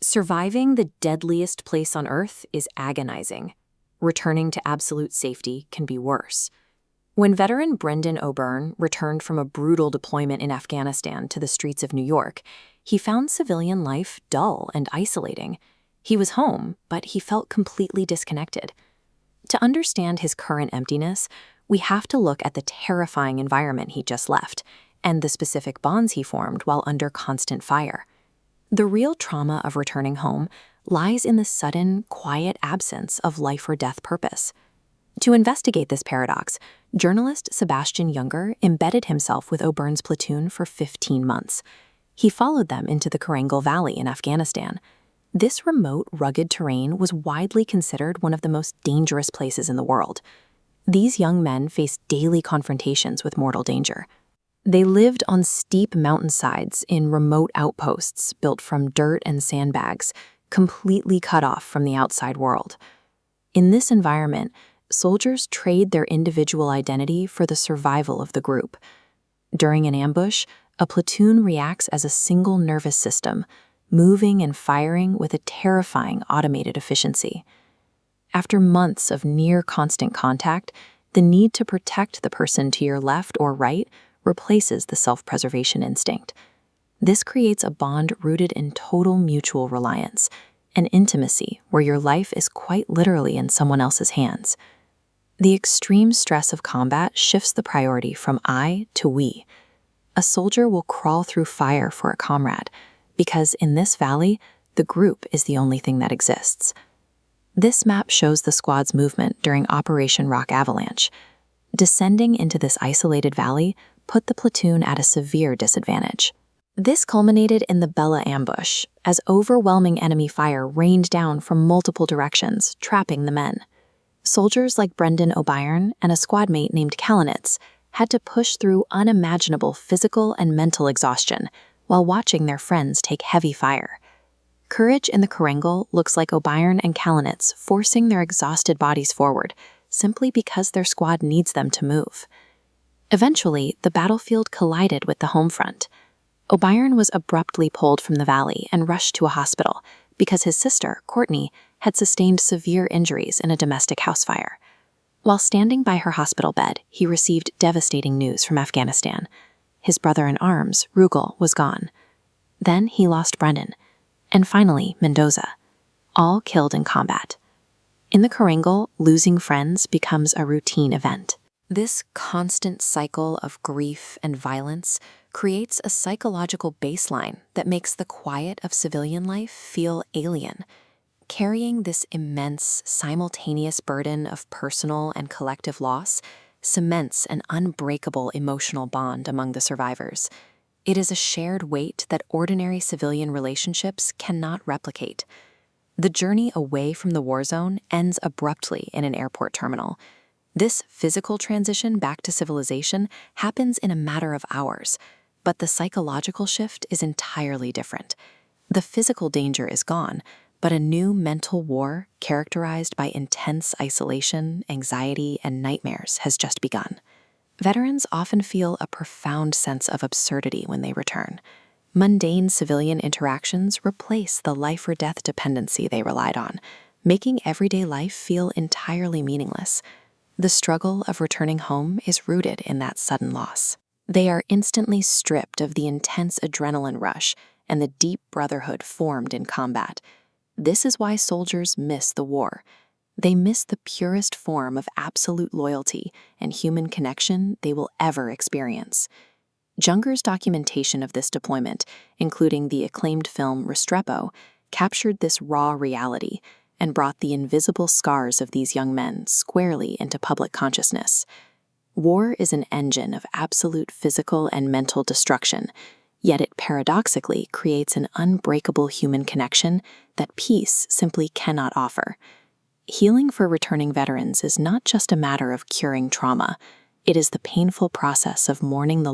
Surviving the deadliest place on Earth is agonizing. Returning to absolute safety can be worse. When veteran Brendan O'Byrne returned from a brutal deployment in Afghanistan to the streets of New York, he found civilian life dull and isolating. He was home, but he felt completely disconnected. To understand his current emptiness, we have to look at the terrifying environment he just left and the specific bonds he formed while under constant fire. The real trauma of returning home lies in the sudden, quiet absence of life or death purpose. To investigate this paradox, journalist Sebastian Junger embedded himself with O'Byrne's platoon for 15 months. He followed them into the Korangal Valley in Afghanistan. This remote, rugged terrain was widely considered one of the most dangerous places in the world. These young men faced daily confrontations with mortal danger. They lived on steep mountainsides in remote outposts built from dirt and sandbags, completely cut off from the outside world. In this environment, soldiers trade their individual identity for the survival of the group. During an ambush, a platoon reacts as a single nervous system, moving and firing with a terrifying automated efficiency. After months of near constant contact, the need to protect the person to your left or right replaces the self-preservation instinct. This creates a bond rooted in total mutual reliance, an intimacy where your life is quite literally in someone else's hands. The extreme stress of combat shifts the priority from I to we. A soldier will crawl through fire for a comrade, because in this valley, the group is the only thing that exists. This map shows the squad's movement during Operation Rock Avalanche. Descending into this isolated valley put the platoon at a severe disadvantage. This culminated in the Bella ambush, as overwhelming enemy fire rained down from multiple directions, trapping the men. Soldiers like Brendan O'Byrne and a squad mate named Kalinitz had to push through unimaginable physical and mental exhaustion while watching their friends take heavy fire. Courage in the Korangal looks like O'Byrne and Kalinitz forcing their exhausted bodies forward, simply because their squad needs them to move. Eventually, the battlefield collided with the home front. O'Byrne was abruptly pulled from the valley and rushed to a hospital because his sister, Courtney, had sustained severe injuries in a domestic house fire. While standing by her hospital bed, he received devastating news from Afghanistan. His brother-in-arms, Rugal, was gone. Then he lost Brendan, and finally Mendoza, all killed in combat. In the Korangal, losing friends becomes a routine event. This constant cycle of grief and violence creates a psychological baseline that makes the quiet of civilian life feel alien. Carrying this immense, simultaneous burden of personal and collective loss cements an unbreakable emotional bond among the survivors. It is a shared weight that ordinary civilian relationships cannot replicate. The journey away from the war zone ends abruptly in an airport terminal. This physical transition back to civilization happens in a matter of hours, but the psychological shift is entirely different. The physical danger is gone, but a new mental war characterized by intense isolation, anxiety, and nightmares has just begun. Veterans often feel a profound sense of absurdity when they return. Mundane civilian interactions replace the life or death dependency they relied on, making everyday life feel entirely meaningless. The struggle of returning home is rooted in that sudden loss. They are instantly stripped of the intense adrenaline rush and the deep brotherhood formed in combat. This is why soldiers miss the war. They miss the purest form of absolute loyalty and human connection they will ever experience. Junger's documentation of this deployment, including the acclaimed film Restrepo, captured this raw reality and brought the invisible scars of these young men squarely into public consciousness. War is an engine of absolute physical and mental destruction, yet it paradoxically creates an unbreakable human connection that peace simply cannot offer. Healing for returning veterans is not just a matter of curing trauma. It is the painful process of mourning the